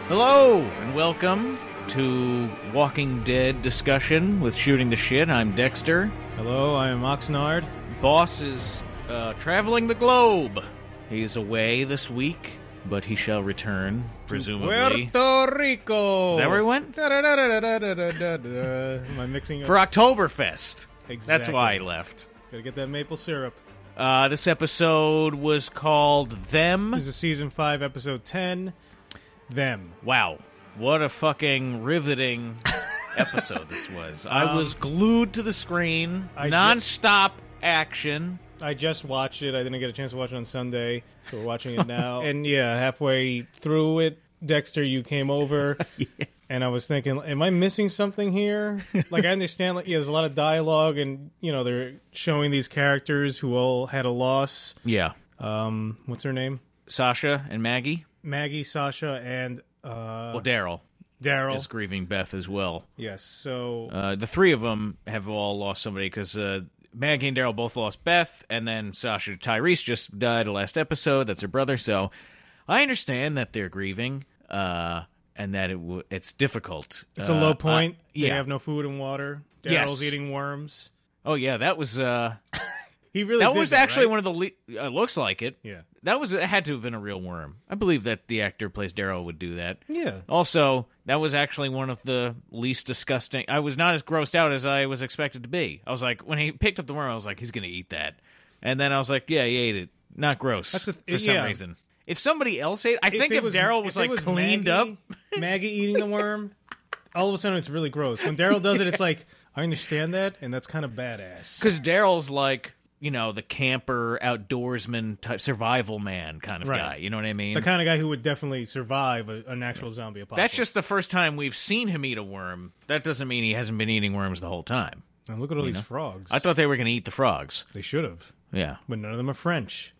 Hello, and welcome to Walking Dead discussion with Shooting the Shit. I'm Dexter. Hello, I am Oxnard. Boss is traveling the globe. He's away this week, but he shall return, presumably. Puerto Rico! Is that where he went? Am I mixing up? For Oktoberfest. Exactly. That's why he left. Gotta get that maple syrup. This episode was called Them. This is Season 5, Episode 10. Them. Wow. What a fucking riveting episode this was. I was glued to the screen. Non-stop action. I just watched it. I didn't get a chance to watch it on Sunday, so we're watching it now. And yeah, halfway through it, Dexter, you came over, and I was thinking, am I missing something here? Like, I understand, like, yeah, there's a lot of dialogue, and, you know, they're showing these characters who all had a loss. Yeah. What's her name? Sasha and Maggie. Maggie, Sasha, and... Daryl. Daryl is grieving Beth as well. Yes, so... the three of them have all lost somebody, because Maggie and Daryl both lost Beth, and then Sasha Tyrese just died the last episode. That's her brother, so I understand that they're grieving, and that it's difficult. It's a low point. They yeah. have no food and water. Daryl's eating worms. Oh, yeah, that was... He really that did was that, actually right? one of the... looks like it. Yeah. It had to have been a real worm. I believe that the actor who plays Daryl would do that. Yeah. Also, that was actually one of the least disgusting... I was not as grossed out as I was expected to be. I was like, when he picked up the worm, I was like, he's going to eat that. And then I was like, yeah, he ate it. Not gross for some reason. If somebody else ate it... I think if Daryl was like cleaned Maggie, up... Maggie eating the worm, all of a sudden it's really gross. When Daryl does it, it's like, I understand that, and that's kind of badass. Because Daryl's like... you know, the camper, outdoorsman type, survival man kind of guy. You know what I mean? The kind of guy who would definitely survive an actual zombie apocalypse. That's just the first time we've seen him eat a worm. That doesn't mean he hasn't been eating worms the whole time. And look at all these frogs. I thought they were going to eat the frogs. They should have. Yeah. But none of them are French.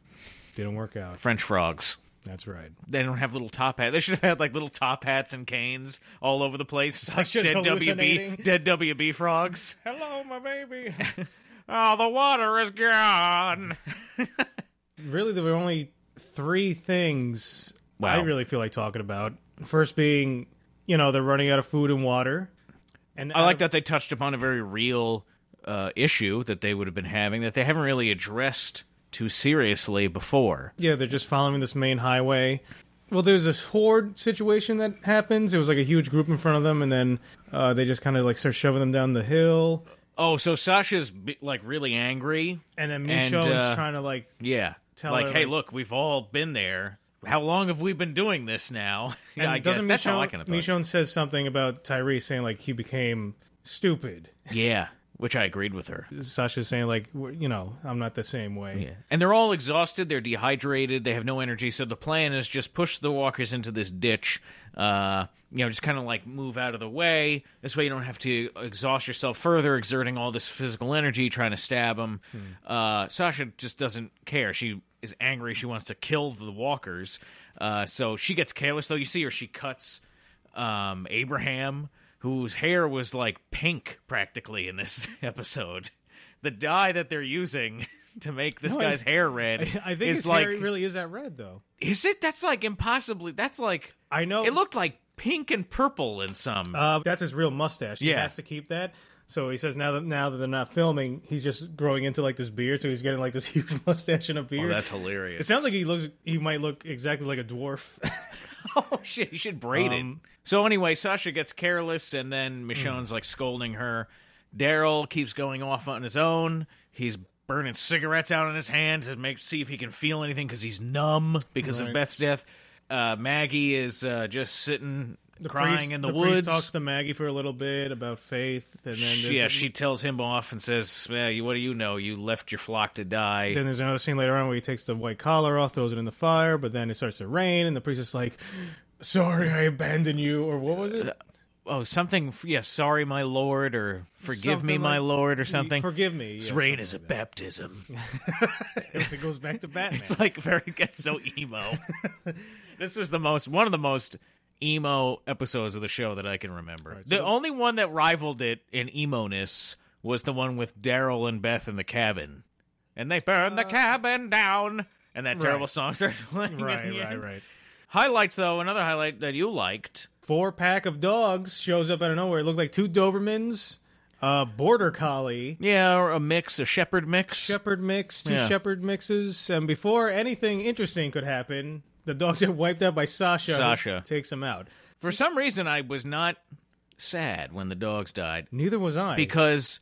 Didn't work out. French frogs. That's right. They don't have little top hats. They should have had like little top hats and canes all over the place. Like just dead WB frogs. Hello, my baby. Oh, the water is gone. Really, there were only three things Wow. I really feel like talking about. First being, you know, they're running out of food and water. And I like that they touched upon a very real issue that they would have been having that they haven't really addressed too seriously before. Yeah, they're just following this main highway. Well, there's this horde situation that happens. It was like a huge group in front of them, and then they just kind of like start shoving them down the hill. Oh, so Sasha's like really angry, And then Michonne's trying to like tell like, her, hey, look, we've all been there. How long have we been doing this now? Yeah, I guess that's how I kind of thought. Michonne says something about Tyrese saying like he became stupid. Yeah, which I agreed with her. Sasha's saying like, you know, I'm not the same way. Yeah. And they're all exhausted, they're dehydrated, they have no energy, so the plan is just push the walkers into this ditch, you know, just kind of like move out of the way. This way you don't have to exhaust yourself further, exerting all this physical energy, trying to stab them. Sasha just doesn't care. She is angry. She wants to kill the walkers. So she gets careless, though. You see her, she cuts Abraham, whose hair was like pink practically in this episode. The dye that they're using to make this guy's hair red I think is his like... hair really is that red, though. Is it? That's like impossibly... That's like... I know. It looked like pink and purple in some... That's his real mustache. He has to keep that. So he says now that they're not filming, he's just growing into like this beard, so he's getting like this huge mustache and a beard. Oh, that's hilarious. It sounds like he might look exactly like a dwarf. Oh, shit, you should braid it. So anyway, Sasha gets careless, and then Michonne's like scolding her. Daryl keeps going off on his own. He's burning cigarettes out in his hand to see if he can feel anything because he's numb because of Beth's death. Maggie is just sitting... crying in the woods. Priest talks to Maggie for a little bit about faith, and then she tells him off and says, what do you know? You left your flock to die. Then there's another scene later on where he takes the white collar off, throws it in the fire, but then it starts to rain, and the priest is like, sorry, I abandoned you, or what was it? Something, sorry, my lord, or forgive me, my lord, or something. Forgive me. This rain is a baptism. It goes back to Batman. It's like it gets so emo. This was one of the most emo episodes of the show that I can remember. Right, so the only one that rivaled it in emo-ness was the one with Daryl and Beth in the cabin. And they burn the cabin down. And that terrible song starts playing. Right. Highlights, though, another highlight that you liked. 4-pack of dogs shows up out of nowhere. It looked like 2 Dobermans, a Border Collie. Yeah, or a shepherd mix. Shepherd mix, 2 shepherd mixes. And before anything interesting could happen, the dogs get wiped out by Sasha. Sasha Takes them out. For some reason, I was not sad when the dogs died. Neither was I. Because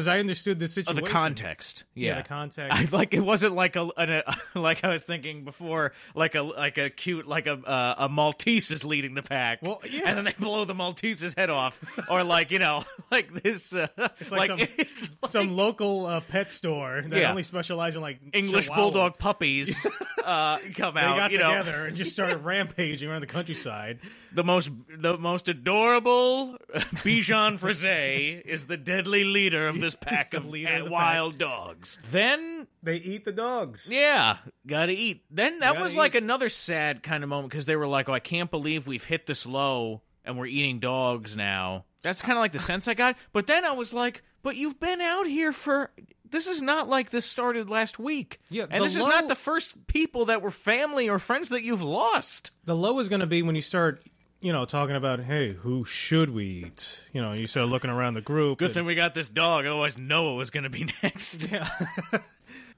I understood the situation. of the context. Yeah, the context. Like it wasn't like like I was thinking before, like a cute a Maltese is leading the pack. Well, yeah. And then they blow the Maltese's head off, or like like this. It's like some local pet store that only specializes in like English Chihuahua. Bulldog puppies come out. They got together and just started rampaging around the countryside. The most adorable Bichon Frise is the deadly leader of this pack of wild dogs. Then they eat the dogs. Yeah, gotta eat. Then that was like another sad kind of moment because they were like, "Oh, I can't believe we've hit this low and we're eating dogs now." That's kind of like the sense I got. But then I was like, "But you've been out here for." This is not like this started last week. Yeah, and this is not the first people that were family or friends that you've lost. The low is going to be when you start, talking about, hey, who should we eat? You start looking around the group. Good thing we got this dog, otherwise Noah was going to be next. Yeah.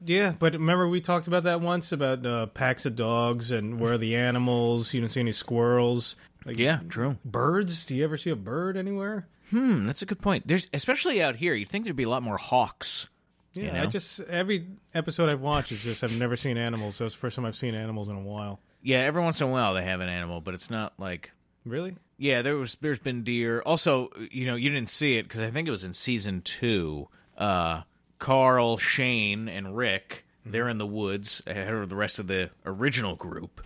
Yeah, but remember we talked about that once, about packs of dogs and where are the animals? You didn't see any squirrels. Yeah, true. Birds? Do you ever see a bird anywhere? That's a good point. There's especially out here, you'd think there'd be a lot more hawks. Yeah, every episode I've watched is just I've never seen animals. So it's the first time I've seen animals in a while. Yeah, every once in a while they have an animal, but it's not like... Really? Yeah, there's been deer. Also, you didn't see it because I think it was in season 2. Carl, Shane, and Rick, they're in the woods ahead of the rest of the original group,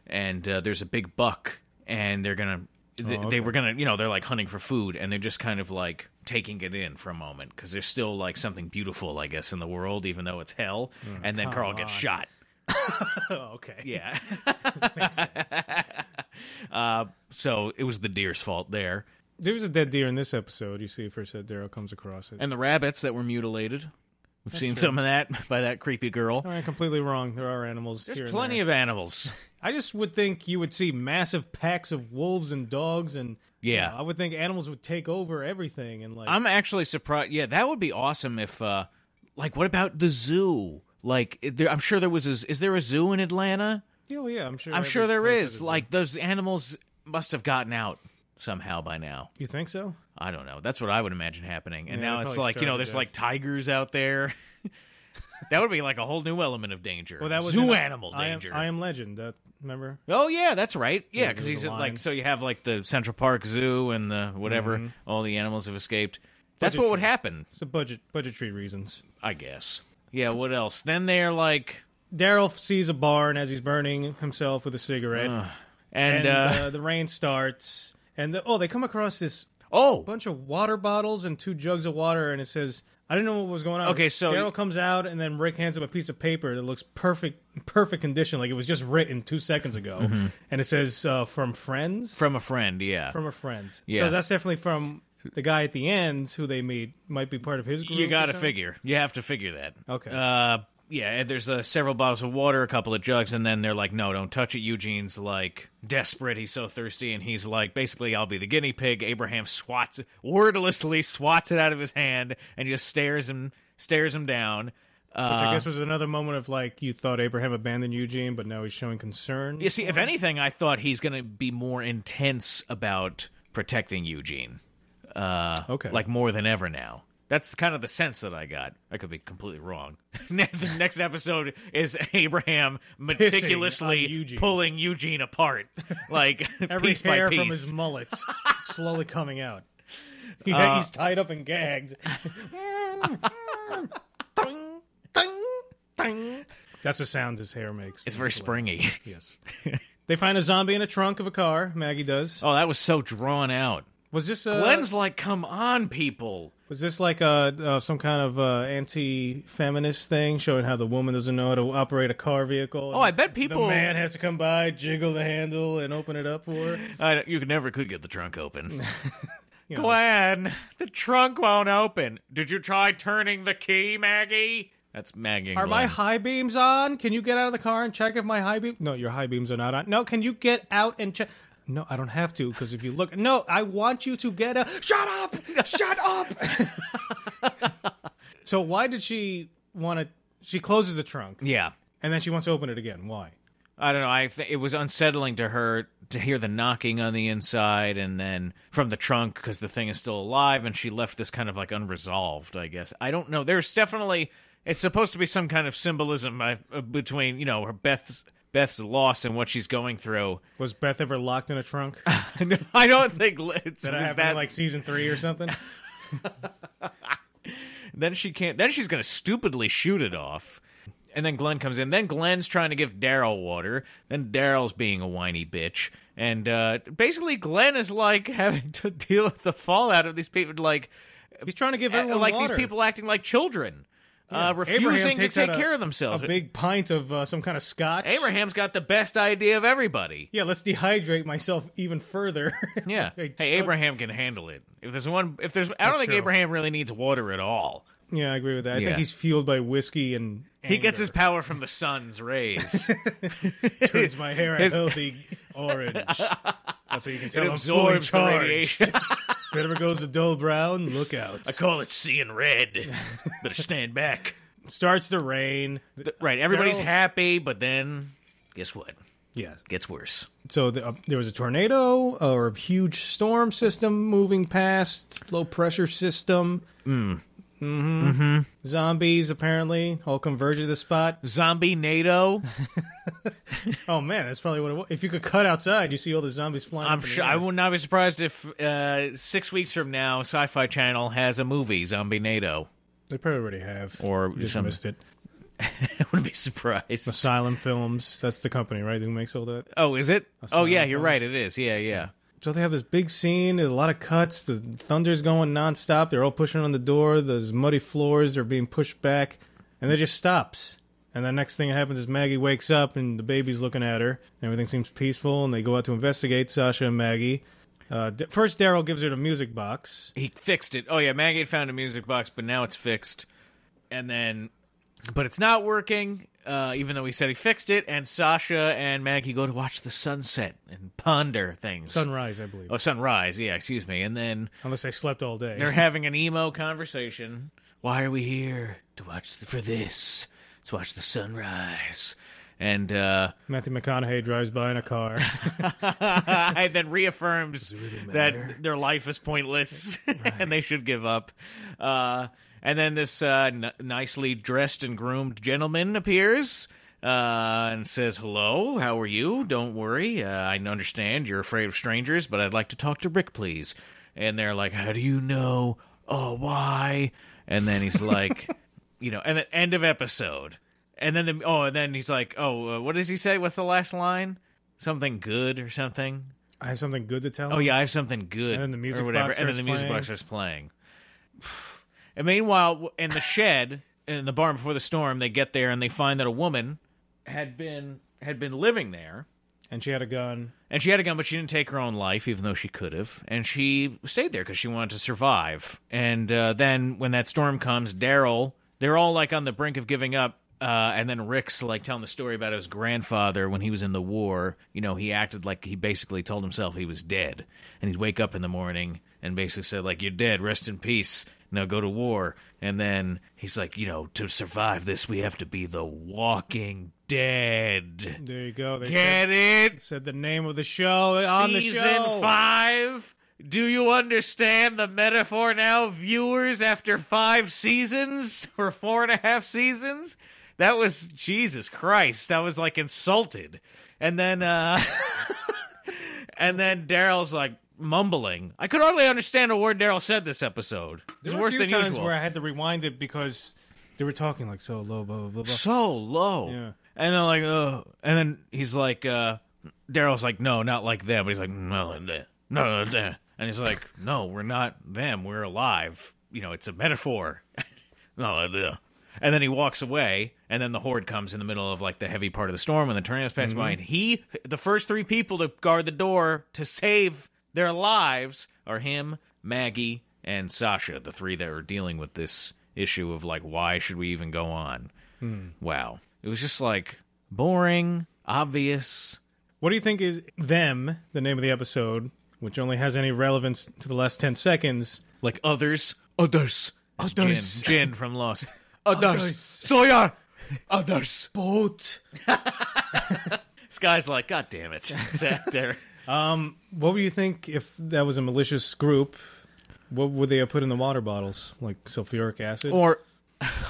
and there's a big buck, and they're gonna... They were gonna, they're like hunting for food, and they're just kind of like taking it in for a moment because there's still like something beautiful, I guess, in the world, even though it's hell. And then Carl gets shot. Okay. Yeah. Makes sense. So it was the deer's fault there. There was a dead deer in this episode. You see, first that Daryl comes across it, and the rabbits that were mutilated. We've seen some of that by that creepy girl. I'm completely wrong. There are animals. There's plenty of animals. I just would think you would see massive packs of wolves and dogs, and I would think animals would take over everything. And I'm actually surprised. Yeah, that would be awesome if, what about the zoo? Like, I'm sure there was. Is there a zoo in Atlanta? Oh yeah, I'm sure. I'm sure there is. Like, those animals must have gotten out somehow by now. You think so? I don't know. That's what I would imagine happening. And now it's like, there's like tigers out there. That would be like a whole new element of danger. Well, that was zoo animal danger. I Am Legend. Remember? Oh yeah, that's right. Yeah, because he's like, so you have like the Central Park Zoo and the whatever. All the animals have escaped. That's what would happen. It's a budgetary reasons, I guess. Yeah. What else? Then they're like, Daryl sees a barn as he's burning himself with a cigarette, and the rain starts, and they come across this bunch of water bottles and 2 jugs of water, and it says, I didn't know what was going on. Okay, so Daryl comes out, and then Rick hands him a piece of paper that looks perfect condition, like it was just written 2 seconds ago, and it says from friends, from a friend, from a friend. Yeah. So that's definitely from the guy at the end who they meet. Might be part of his group. You got to figure. You have to figure that. Okay. Yeah, there's several bottles of water, a couple of jugs, and then they're like, no, don't touch it. Eugene's like desperate. He's so thirsty, and he's like, basically, I'll be the guinea pig. Abraham wordlessly swats it out of his hand and just stares him down. Which I guess was another moment of like, you thought Abraham abandoned Eugene, but now he's showing concern. You see, if anything, I thought he's going to be more intense about protecting Eugene. Okay. Like more than ever now. That's kind of the sense that I got. I could be completely wrong. The next episode is Abraham meticulously pulling Eugene apart, like every piece hair by piece. From his mullet slowly coming out. He's tied up and gagged. That's the sound his hair makes. It's very springy. Yes. They find a zombie in a trunk of a car. Maggie does. Oh, that was so drawn out. Was this Glenn's like, come on, people. Was this like some kind of anti-feminist thing, showing how the woman doesn't know how to operate a car vehicle? Oh, I bet people... The man has to come by, jiggle the handle, and open it up for her? You never could get the trunk open. Glenn, the trunk won't open. Did you try turning the key, Maggie? That's Maggie and Are Glenn. my high beams on? Can you get out of the car and check if my high beams... No, your high beams are not on. No, can you get out and check... No, I don't have to, because if you look... No, I want you to get a... Shut up! Shut up! So why did she want to... She closes the trunk. Yeah. And then she wants to open it again. Why? I don't know. It was unsettling to her to hear the knocking on the inside and then from the trunk because the thing is still alive, and she left this kind of like unresolved, I guess. I don't know. There's definitely... It's supposed to be some kind of symbolism between, her Beth's loss and what she's going through. Was Beth ever locked in a trunk? I don't think it's Did that happen in like season 3 or something? Then she can't. Then she's going to stupidly shoot it off. And then Glenn comes in. Then Glenn's trying to give Daryl water. Then Daryl's being a whiny bitch. And basically Glenn is like having to deal with the fallout of these people. Like he's trying to give everyone like water. these people acting like children. Yeah. Refusing to take care of themselves. A big pint of some kind of scotch. Abraham's got the best idea of everybody. Yeah, let's dehydrate myself even further. Yeah. Hey, Abraham can handle it. I don't think true. Abraham really needs water at all. Yeah, I agree with that. I think he's fueled by whiskey and anger. He gets his power from the sun's rays. Turns my hair a healthy orange. That's how you can tell it I'm absorbs the radiation. If it ever goes a dull brown, look out. I call it seeing red. Better stand back. Starts to rain. Right, everybody's happy, but then, guess what? Yeah. Gets worse. So there was a tornado or a huge storm system moving past, low pressure system. Zombies, apparently, all converge at the spot. Zombie NATO. Oh, man, that's probably what it was. If you could cut outside, you see all the zombies flying. I'm sure. I would not be surprised if 6 weeks from now, Sci-Fi Channel has a movie, Zombie NATO. They probably already have. Or you just missed it. I wouldn't be surprised. Asylum Films. That's the company, right, who makes all that? Oh, is it? Asylum You're Films. right. It is. Yeah. So they have this big scene, a lot of cuts, the thunder's going nonstop, they're all pushing on the door, those muddy floors are being pushed back, and it just stops. And the next thing that happens is Maggie wakes up and the baby's looking at her. Everything seems peaceful, and they go out to investigate, Sasha and Maggie. First, Daryl gives her the music box. He fixed it. Oh, yeah, Maggie had found a music box, but now it's fixed. But it's not working, even though he said he fixed it, and Sasha and Maggie go to watch the sunset and ponder things. Sunrise, I believe. Oh, sunrise, yeah, excuse me. And then... Unless they slept all day. They're having an emo conversation. Why are we here? To watch for this. Let's watch the sunrise. And Matthew McConaughey drives by in a car. and then reaffirms that their life is pointless and they should give up. And then this nicely dressed and groomed gentleman appears and says, hello, how are you? Don't worry. I understand you're afraid of strangers, but I'd like to talk to Rick, please. And they're like, how do you know? Oh, why? And then he's like, and at end of episode. And then he's like, what does he say? What's the last line? Something good or something? I have something good to tell him? Oh, yeah, I have something good. And then the music or whatever. box And then the music box starts playing. And meanwhile, in the shed, in the barn before the storm, they get there and they find that a woman had been living there. And she had a gun. And she had a gun, but she didn't take her own life, even though she could have. And she stayed there because she wanted to survive. And then when that storm comes, Daryl, they're all like on the brink of giving up. And then Rick's like telling the story about his grandfather when he was in the war. He acted like he basically told himself he was dead. And he'd wake up in the morning and basically said, like, you're dead, rest in peace. Now go to war. And then he's like, to survive this, we have to be the Walking Dead. There you go. Get it? Said the name of the show on the show. Season 5. Do you understand the metaphor now, viewers, after 5 seasons? Or 4.5 seasons? That was, Jesus Christ, I was like insulted. And then, and then Daryl's like mumbling. I could hardly understand a word Daryl said this episode. It was worse than usual. There were a few times where I had to rewind it because they were talking like so low, blah, blah, blah, blah. So low. Yeah. And they're like, oh. And then he's like, Daryl's like, no, not like them. But he's like, no, like that. No, like that. And he's like, no, we're not them. We're alive. It's a metaphor. No, like that. And then he walks away, and then the horde comes in the middle of like the heavy part of the storm, and the tornadoes pass by. And the first 3 people to guard the door to save their lives are him, Maggie, and Sasha, the 3 that are dealing with this issue of like, why should we even go on? Wow. It was just like boring, obvious. What do you think is Them, the name of the episode, which only has any relevance to the last 10 seconds? Like others. Jin from Lost. Others. Sawyer. Others. Boat. This guy's like, God damn it. Derek. What would you think if that was a malicious group? What would they have put in the water bottles? Like sulfuric acid? Or,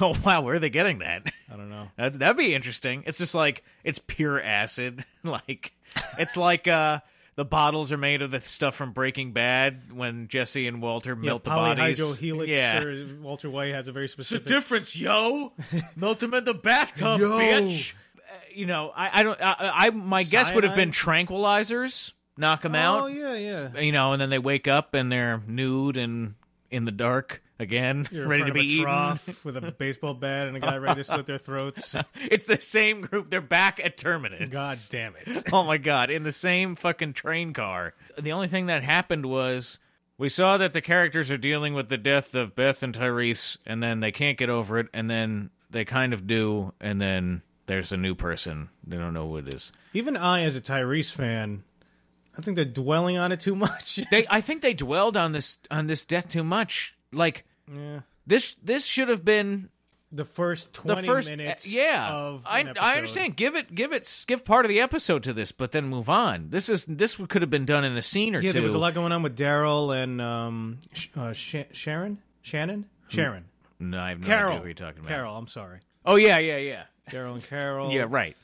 oh wow, where are they getting that? I don't know. That'd be interesting. It's just like, it's pure acid. Like, it's like the bottles are made of the stuff from Breaking Bad when Jesse and Walter melt the bodies. Polyhydrohelix, or Walter White has a very specific... What's the difference, yo? Melt them in the bathtub, Yo. bitch. You know, my guess would have been tranquilizers. Knock them out. Oh, yeah. You know, and then they wake up and they're nude and in the dark again, You're ready in to front of be a eaten. trough with a baseball bat and a guy ready to slit their throats. It's the same group. They're back at Terminus. God damn it. Oh my god, in the same fucking train car. The only thing that happened was we saw that the characters are dealing with the death of Beth and Tyrese, and then they can't get over it, and then they kind of do, and then there's a new person. They don't know who it is. Even I, as a Tyrese fan, I think they're dwelling on it too much. I think they dwelled on this death too much. Like, Yeah. this should have been The first 20 minutes of an episode. I understand. Give part of the episode to this, but then move on. This could have been done in a scene or two. Yeah, there was a lot going on with Daryl and Sharon. No, I have no Carol. idea who you're talking about. Carol, I'm sorry. Oh yeah. Daryl and Carol. Yeah, right.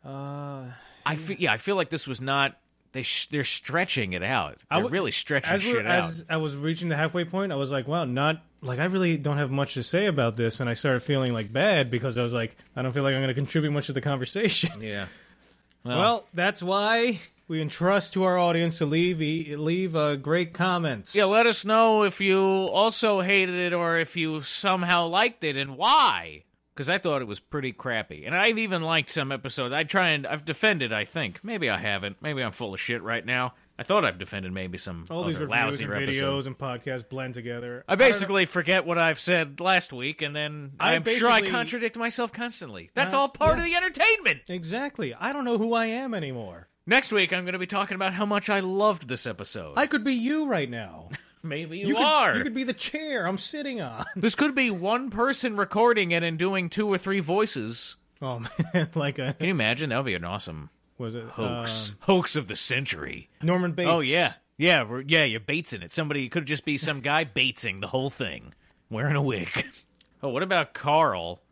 I feel like this was not. They're stretching it out. They're really stretching shit out. As I was reaching the halfway point, I was like, wow, I really don't have much to say about this, and I started feeling like bad because I was like, I don't feel like I'm going to contribute much to the conversation. Yeah. Well, that's why we entrust to our audience to leave great comments. Yeah, let us know if you also hated it or if you somehow liked it and why. Because I thought it was pretty crappy. And I've even liked some episodes. I've defended, I think. Maybe I haven't. Maybe I'm full of shit right now. I thought I've defended maybe some all these other reviews lousier and videos episode. and podcasts blend together. I basically forget what I've said last week, and then I'm sure I basically- contradict myself constantly. That's all part of the entertainment. Exactly. I don't know who I am anymore. Next week, I'm going to be talking about how much I loved this episode. I could be you right now. Maybe you are. You could be the chair I'm sitting on. This could be one person recording it and doing 2 or 3 voices. Oh man, Can you imagine? That would be an awesome was it hoax of the century. Norman Bates? Oh yeah, you're Batesing it. Somebody could just be some guy Batesing the whole thing, wearing a wig. Oh, what about Carl?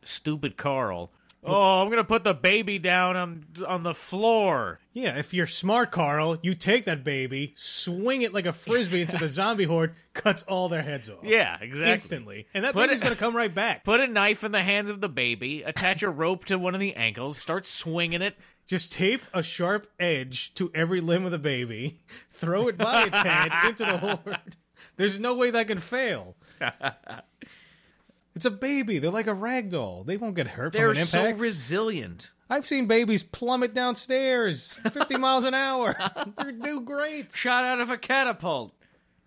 Stupid Carl. Oh, I'm gonna put the baby down on the floor. Yeah, if you're smart, Carl, you take that baby, swing it like a frisbee into the zombie horde, cuts all their heads off. Yeah, exactly. Instantly. And that baby's going to come right back. Put a knife in the hands of the baby, attach a rope to one of the ankles, start swinging it. Just tape a sharp edge to every limb of the baby, throw it by its head into the horde. There's no way that can fail. It's a baby. They're like a rag doll. They won't get hurt from an impact. They're so resilient. I've seen babies plummet downstairs 50 miles an hour. They do great. Shot out of a catapult.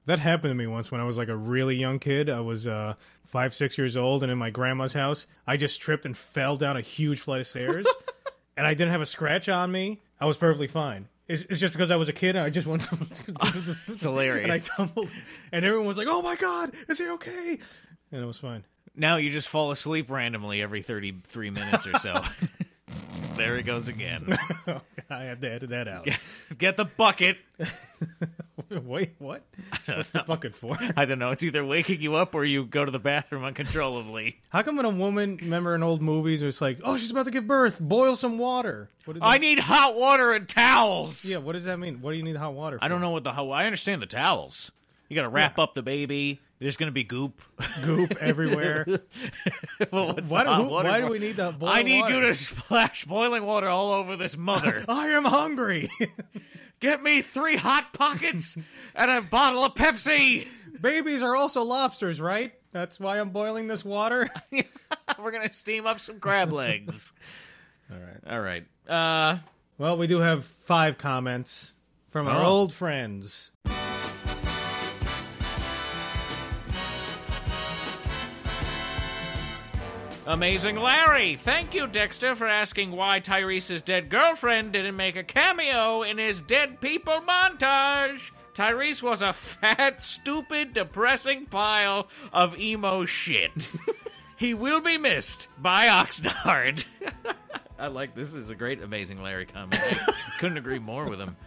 That happened to me once when I was like a really young kid. I was 5, 6 years old, and in my grandma's house, I just tripped and fell down a huge flight of stairs, and I didn't have a scratch on me. I was perfectly fine. It's just because I was a kid and I just went It's hilarious. And I tumbled, and everyone was like, "Oh my God, is he okay?" And it was fine. Now you just fall asleep randomly every 33 minutes or so. There it goes again. I have to edit that out. Get the bucket. Wait, what? What's the bucket for? I don't know. It's either waking you up or you go to the bathroom uncontrollably. How come when a woman, remember in old movies, it's like, oh, she's about to give birth, boil some water. I need hot water and towels. Yeah, what does that mean? What do you need hot water for? I don't know what I understand the towels. You got to wrap up the baby. There's going to be goop. Goop everywhere. Well, why do we need the boiling I need water? you to splash boiling water all over this mother. I am hungry. Get me 3 Hot Pockets and a bottle of Pepsi. Babies are also lobsters, right? That's why I'm boiling this water. We're going to steam up some crab legs. All right. Well, we do have 5 comments from our old friends. Amazing Larry. Thank you, Dexter, for asking why Tyrese's dead girlfriend didn't make a cameo in his Dead People montage. Tyrese was a fat, stupid, depressing pile of emo shit. He will be missed by Oxnard. I like this. Is a great Amazing Larry comment. I couldn't agree more with him.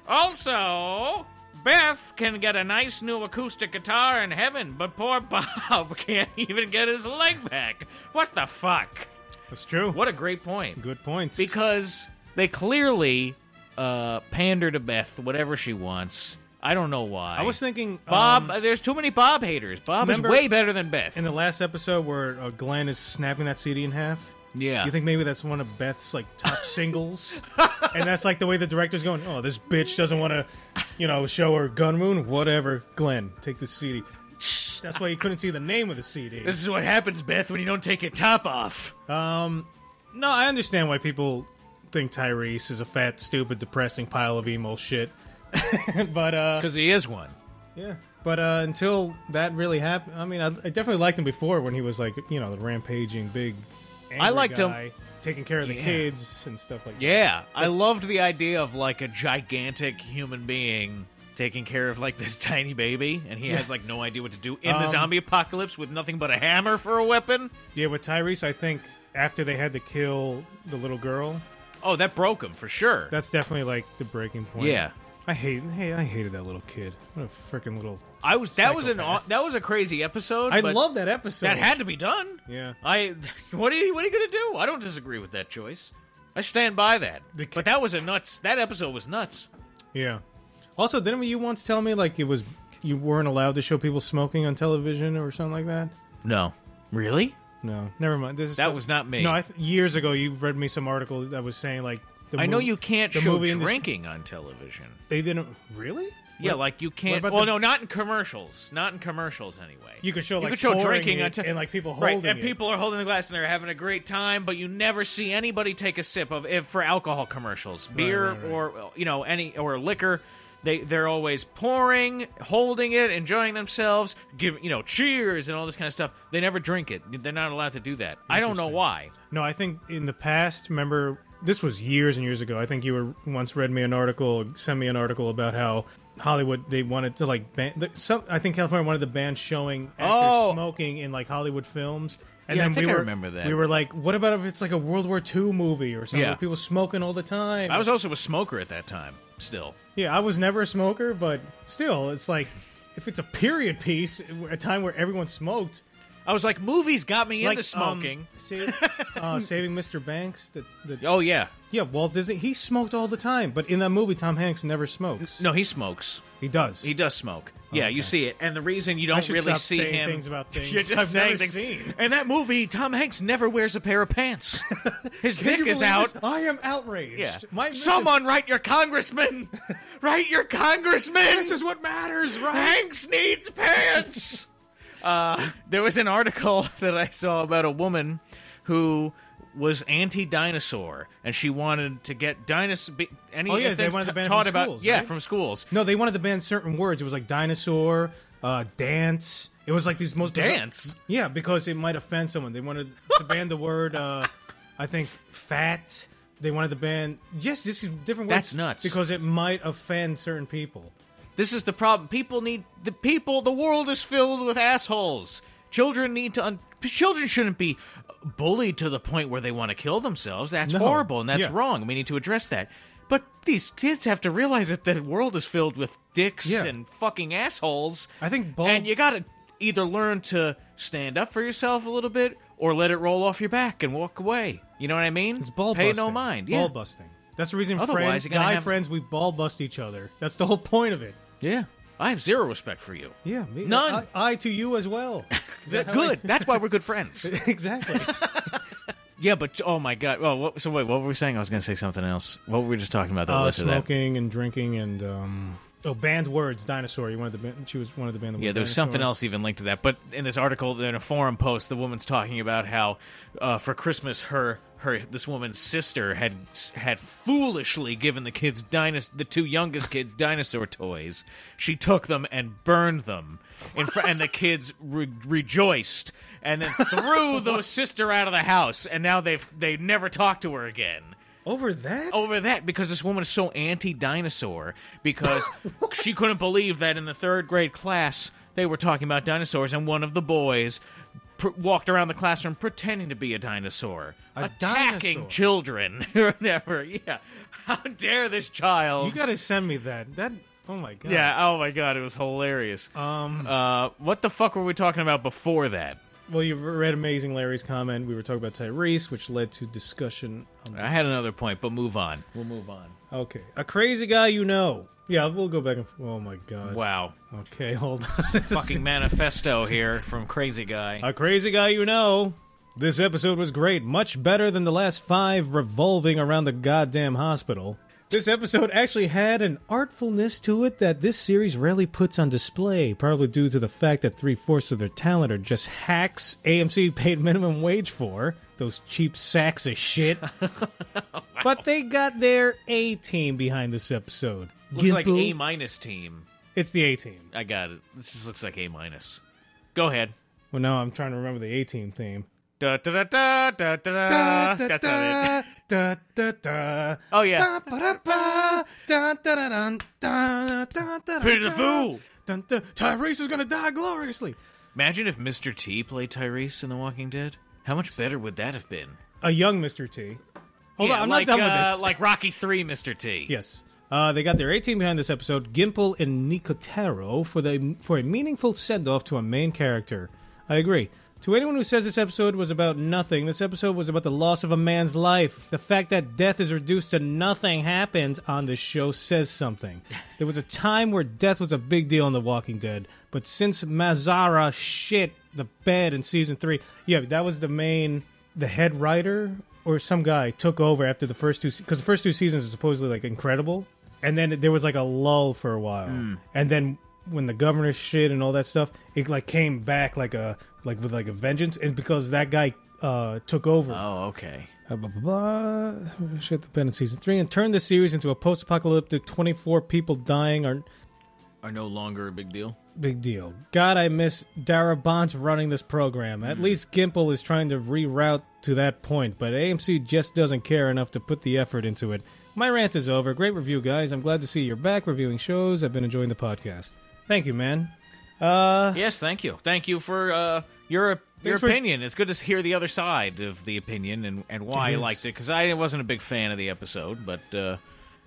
Also, Beth can get a nice new acoustic guitar in heaven, but poor Bob can't even get his leg back. What the fuck? That's true. What a great point. Good points. Because they clearly pander to Beth whatever she wants. I don't know why. I was thinking... Bob, there's too many Bob haters. Bob is way better than Beth. In the last episode where Glenn is snapping that CD in half? Yeah. You think maybe that's one of Beth's, like, top singles? And that's, like, the way the director's going, oh, this bitch doesn't want to, show her gun wound? Whatever. Glenn, take the CD. That's why you couldn't see the name of the CD. This is what happens, Beth, when you don't take your top off. No, I understand why people think Tyrese is a fat, stupid, depressing pile of emo shit. But because he is one. Yeah, but until that really happened, I mean, I definitely liked him before when he was like, the rampaging big angry I liked guy, him taking care of the kids and stuff like that. Yeah, I loved the idea of like a gigantic human being taking care of like this tiny baby, and he has like no idea what to do in the zombie apocalypse with nothing but a hammer for a weapon. Yeah, with Tyrese, I think after they had to kill the little girl, oh, that broke him for sure. That's definitely like the breaking point. Yeah. I hated that little kid. What a freaking little. That was a crazy episode. I love that episode. That had to be done. Yeah. What are you gonna do? I don't disagree with that choice. I stand by that. But that episode was nuts. Yeah. Also, didn't you once tell me like you weren't allowed to show people smoking on television or something like that? No. Really? No. Never mind. That was not me. No, years ago you read me some article that was saying like. I know you can't show drinking on television. They didn't really? Yeah, like you can't. Well, no, not in commercials. Not in commercials, anyway. You could show drinking on and like people holding it. And people are holding the glass and they're having a great time, but you never see anybody take a sip for alcohol commercials, beer or liquor. They're always pouring, holding it, enjoying themselves, cheers and all this kind of stuff. They never drink it. They're not allowed to do that. I don't know why. No, I think in the past, remember. This was years and years ago. I think you once sent me an article about how Hollywood, they wanted to like ban. I think California wanted to ban showing actors smoking in like Hollywood films. And then I remember that. We were like, what about if it's like a World War II movie or something? Where people smoking all the time. I was also a smoker at that time. Still. Yeah, I was never a smoker, but still, it's like if it's a period piece, a time where everyone smoked. I was like, movies got me into smoking. Saving Mr. Banks. Oh, yeah. Yeah, Walt Disney, he smoked all the time. But in that movie, Tom Hanks never smokes. No, he smokes. He does. He does smoke. Yeah, you see it. And the reason you don't really see him... things about things I've never seen. In that movie, Tom Hanks never wears a pair of pants. His dick is out. This? I am outraged. Yeah. Someone write your congressman! Write your congressman! This is what matters, right? Hanks needs pants! There was an article that I saw about a woman who was anti-dinosaur, and she wanted to get they wanted to ban taught from about schools, right? from schools. No, they wanted to ban certain words. It was like dinosaur, dance. It was like these most dance. Yeah, because it might offend someone. They wanted to ban the word. I think fat. They wanted to ban just different words. That's nuts because it might offend certain people. This is the problem. The world is filled with assholes. Children shouldn't be bullied to the point where they want to kill themselves. That's horrible, and that's wrong. We need to address that. But these kids have to realize that the world is filled with dicks and fucking assholes. I think and you got to either learn to stand up for yourself a little bit or let it roll off your back and walk away. You know what I mean? It's ball busting. Pay no mind. Ball busting. That's the reason friends, we ball bust each other. That's the whole point of it. Yeah. I have zero respect for you. Yeah, me. None. I to you as well. Good. That's why we're good friends. Exactly. Yeah, but oh my god. Well, what were we saying? I was going to say something else. What were we just talking about? Smoking and drinking and banned words. Dinosaur. She wanted to ban the word. Yeah, there's something else even linked to that. But in this article, in a forum post, the woman's talking about how for Christmas her this woman's sister had foolishly given the two youngest kids dinosaur toys. She took them and burned them, and the kids rejoiced, and then threw the sister out of the house. And now they never talked to her again. Over that? Over that, because this woman is so anti-dinosaur, because she couldn't believe that in the 3rd grade class they were talking about dinosaurs, and one of the boys walked around the classroom pretending to be a dinosaur, attacking children or whatever. Yeah, how dare this child? You gotta send me that. Oh my god. Yeah. Oh my god, it was hilarious. What the fuck were we talking about before that? Well, you read Amazing Larry's comment. We were talking about Tyrese, which led to discussion. I had another point, but move on. We'll move on. Okay. A crazy guy you know. Yeah, we'll go back and... Oh, my God. Wow. Okay, hold on. Fucking manifesto here from Crazy Guy. A crazy guy you know. This episode was great. Much better than the last 5 revolving around the goddamn hospital. This episode actually had an artfulness to it that this series rarely puts on display, probably due to the fact that 3/4 of their talent are just hacks AMC paid minimum wage for. Those cheap sacks of shit. Wow. But they got their A-team behind this episode. Looks like A- team. It's the A-team. I got it. This just looks like A-. Go ahead. Well, now I'm trying to remember the A-team theme. Da, da, da, da, da, da, da. That's not it. Da, da, da. Oh, yeah. Pity the fool. Tyrese is going to die gloriously. Imagine if Mr. T played Tyrese in The Walking Dead. How much better would that have been? A young Mr. T. Hold on, I'm not done with this. Like Rocky 3 Mr. T. Yes. They got their A-team behind this episode, Gimple and Nicotero, for a meaningful send-off to a main character. I agree. To anyone who says this episode was about nothing, this episode was about the loss of a man's life. The fact that death is reduced to nothing happened on this show says something. There was a time where death was a big deal in The Walking Dead, but since Mazara shit the bed in Season 3, yeah, that was the head writer or some guy took over after the first 2, because the first 2 seasons are supposedly, like, incredible, and then there was, like, a lull for a while. And then when the governor shit and all that stuff, it, like, came back with a vengeance, and because that guy took over. Oh, okay. Shit the pen in Season 3 and turned the series into a post-apocalyptic 24 people dying are no longer a big deal. Big deal. God, I miss Dara Bonds running this program. At least Gimple is trying to reroute to that point, but AMC just doesn't care enough to put the effort into it. My rant is over. Great review, guys. I'm glad to see you're back reviewing shows. I've been enjoying the podcast. Thank you, man. Yes, thank you. Thank you for your opinion. It's good to hear the other side of the opinion and why I liked it, because I wasn't a big fan of the episode, but...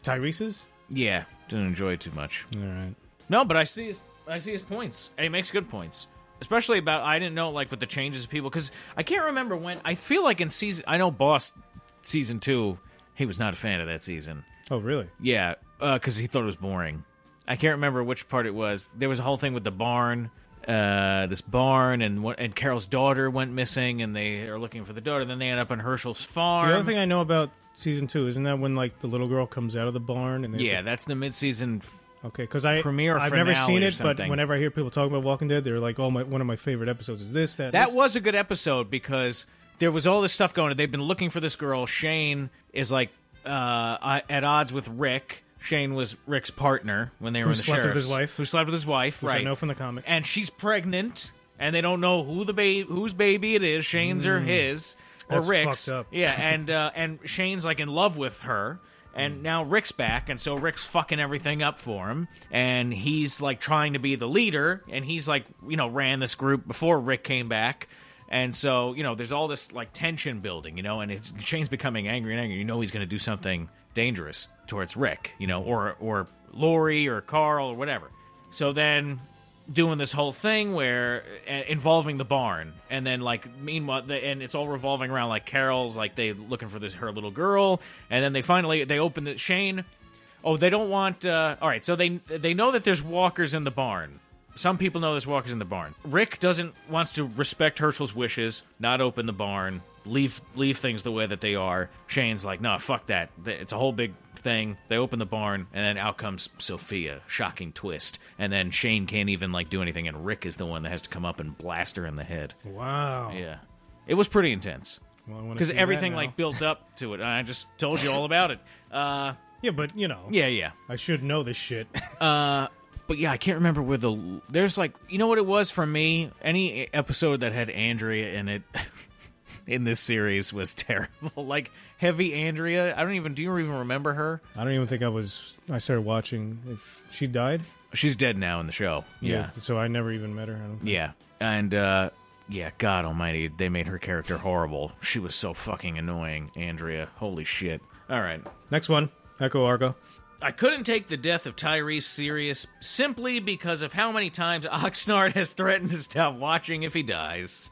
Tyrese's? Yeah, didn't enjoy it too much. All right. No, but I see his points. And he makes good points. Especially about, I didn't know, like, with the changes of people, because I can't remember when, I feel like in I know Boss Season 2, he was not a fan of that season. Oh, really? Yeah, because he thought it was boring. I can't remember which part it was. There was a whole thing with the barn, this barn, and Carol's daughter went missing, and they are looking for the daughter. Then they end up on Herschel's farm. The other thing I know about Season 2, isn't that when, like, the little girl comes out of the barn? And that's the mid-season okay, because premiere. I've never seen it, but whenever I hear people talking about Walking Dead, they're like, "Oh, one of my favorite episodes is this, that." That was a good episode because there was all this stuff going on. They've been looking for this girl. Shane is like at odds with Rick. Shane was Rick's partner when they were in the sheriff's. Who slept with his wife, which right? I know from the comics. And she's pregnant, and they don't know whose baby it is, Shane's or his, or Rick's. Fucked up. Yeah, and Shane's like in love with her. And now Rick's back, and so Rick's fucking everything up for him. And he's, like, trying to be the leader, and he's, like, ran this group before Rick came back. And so, there's all this, like, tension building, and Shane's becoming angry and angry. He's going to do something dangerous towards Rick, or Lori or Carl or whatever. So then doing this whole thing where involving the barn, and then meanwhile and it's all revolving around Carol's they looking for her little girl, and then they open the Shane. Oh, they don't want all right, so they know that there's walkers in the barn. Some people know there's walkers in the barn. Rick wants to respect Herschel's wishes, not open the barn, leave things the way that they are. Shane's like, no, fuck that. It's a whole big thing. They open the barn, and then out comes Sophia. Shocking twist. And then Shane can't even do anything, and Rick is the one that has to come up and blast her in the head. Wow. Yeah. It was pretty intense. Well, I wanna because see everything that like now. built up to it. I just told you all about it. Yeah, but Yeah. I should know this shit. But yeah, I can't remember where there's like, you know what it was for me? Any episode that had Andrea in it in this series was terrible. Like heavy Andrea. Do you even remember her? I don't even think I started watching. If she died? She's dead now in the show. Yeah. So I never even met her. I don't think. Yeah. And yeah, God almighty, they made her character horrible. She was so fucking annoying, Andrea. Holy shit. All right. Next one. Echo Argo. I couldn't take the death of Tyrese serious simply because of how many times Oxnard has threatened to stop watching if he dies.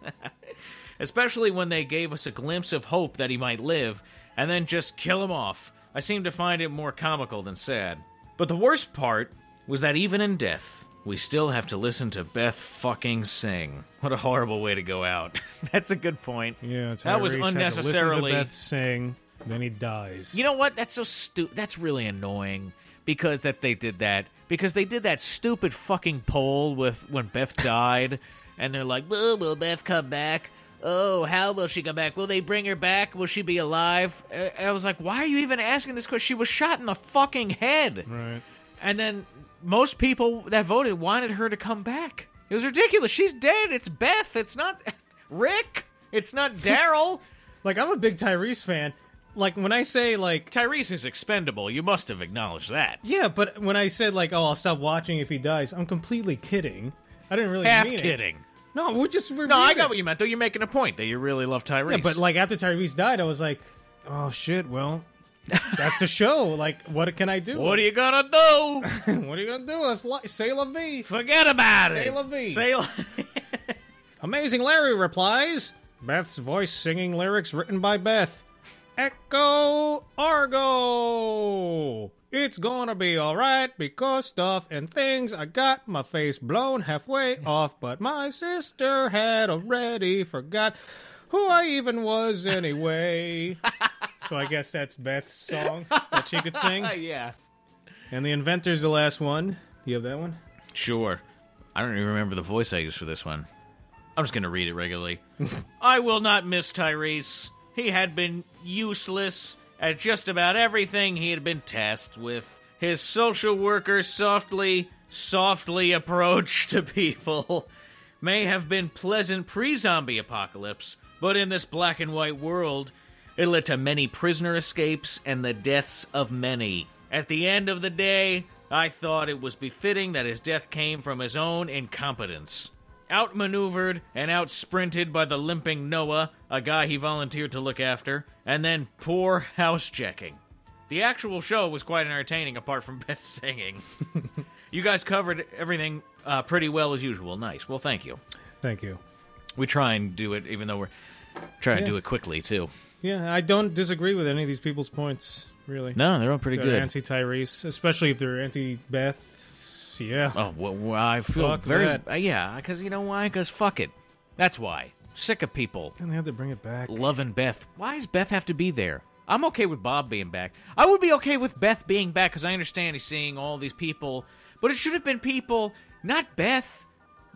Especially when they gave us a glimpse of hope that he might live, and then just kill him off. I seem to find it more comical than sad. But the worst part was that even in death, we still have to listen to Beth fucking sing. What a horrible way to go out. That's a good point. Yeah, that was Tyrese had to unnecessarily... listen to Beth sing, then he dies. You know what? That's so stupid. That's really annoying because they did that. Because they did that stupid fucking poll with when Beth died, and they're like, "Oh, will Beth come back? Oh, how will she come back? Will they bring her back? Will she be alive?" And I was like, why are you even asking this question? She was shot in the fucking head. Right. And then most people that voted wanted her to come back. It was ridiculous. She's dead. It's Beth. It's not Rick. It's not Daryl. Like, I'm a big Tyrese fan. Like, when I say, like... Tyrese is expendable. You must have acknowledged that. Yeah, but when I said, like, oh, I'll stop watching if he dies, I'm completely kidding. I didn't really Half mean kidding. It. No, we're No, I got what you meant, though. You're making a point that you really love Tyrese. Yeah, but, like, after Tyrese died, I was like, oh, shit, well, that's the show. Like, what can I do? What are you gonna do? What are you gonna do? Say la vie. Forget about it. Say la vie. Say la... Amazing Larry replies, Beth's voice singing lyrics written by Beth. Echo Argo! It's gonna be alright because stuff and things. I got my face blown halfway off, but my sister had already forgot who I even was anyway. So I guess that's Beth's song that she could sing. Yeah. And The Inventor's the last one. You have that one? Sure. I don't even remember the voice I used for this one. I'm just gonna read it regularly. I will not miss Tyrese. He had been useless at just about everything he had been tasked with. His social worker softly approach to people may have been pleasant pre-zombie apocalypse, but in this black and white world, it led to many prisoner escapes and the deaths of many. At the end of the day, I thought it was befitting that his death came from his own incompetence. Outmaneuvered and outsprinted by the limping Noah, a guy he volunteered to look after, and then poor house checking. The actual show was quite entertaining apart from Beth singing. You guys covered everything pretty well as usual. Nice. Well, thank you. Thank you. We try and do it even though we're trying to do it quickly, too. Yeah, I don't disagree with any of these people's points, really. No, they're all pretty They're good. anti-Tyrese, especially if they're anti-Beth. Yeah. Oh, well, I feel Fuck very... that. yeah, because you know why? Because fuck it. That's why. Sick of people And they had to bring it back. loving Beth. Why does Beth have to be there? I'm okay with Bob being back. I would be okay with Beth being back because I understand he's seeing all these people, but it should have been people, not Beth.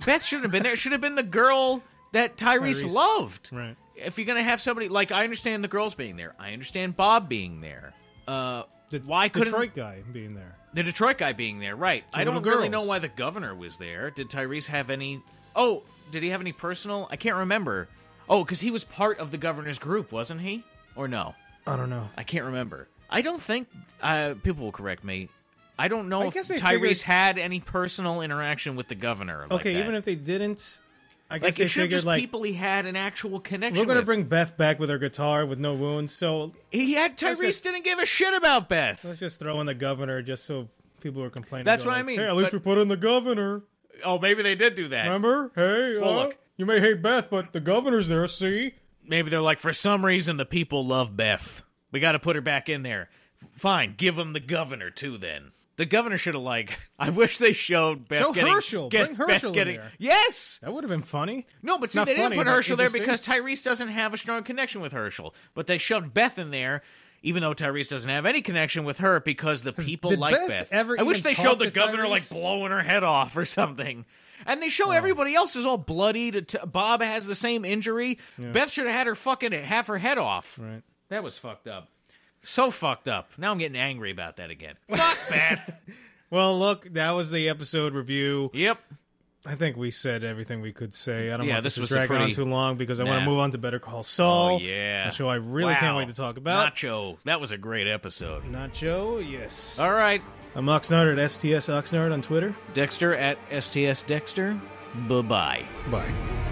Beth shouldn't have been there. It should have been the girl that Tyrese loved. Right. If you're going to have somebody... Like, I understand the girls being there. I understand Bob being there. Why couldn't... Detroit guy being there. The Detroit guy being there, right. I don't really know why the governor was there. Did Tyrese have any... Oh, did he have any personal... I can't remember. Oh, because he was part of the governor's group, wasn't he? Or no? I don't know. I can't remember. I don't think... people will correct me. I don't know if guess they Tyrese figured- had any personal interaction with the governor. Like Okay, that. even if they didn't, I guess Like, they it should figured, just like, people he had an actual connection we're going to with. bring Beth back with her guitar with no wounds, so He had... Tyrese just- didn't give a shit about Beth. let's just throw in the governor just so people are complaining. That's going what I like, mean, Hey, at least but- we put in the governor. Oh, maybe they did do that. Remember? Hey, Well, look. you may hate Beth, but the governor's there, see? Maybe they're like, for some reason, the people love Beth. We got to put her back in there. Fine, give him the governor, too, then. The governor should have, like... I wish they showed Beth Show getting... Herschel. Bring Herschel in there. Yes! That would have been funny. No, but see, Not they didn't funny, put but Herschel there interesting. because Tyrese doesn't have a strong connection with Herschel. But they shoved Beth in there, even though Tyrese doesn't have any connection with her because the people Did like Beth Beth. ever I wish even they talk showed the to governor, Tyrese? like, blowing her head off or something. And they show everybody else is all bloodied. Bob has the same injury. Yeah. Beth should have had her fucking half her head off. Right. That was fucked up. So fucked up. Now I'm getting angry about that again. Fuck Beth. Well, look, that was the episode review. Yep. I think we said everything we could say. I don't want this to was drag on too long because I want to move on to Better Call Saul. Oh, yeah. A show I really can't wait to talk about. Nacho. That was a great episode. Nacho, yes. All right. I'm Oxnard at STS Oxnard on Twitter. Dexter at STS Dexter. Bye-bye. Bye.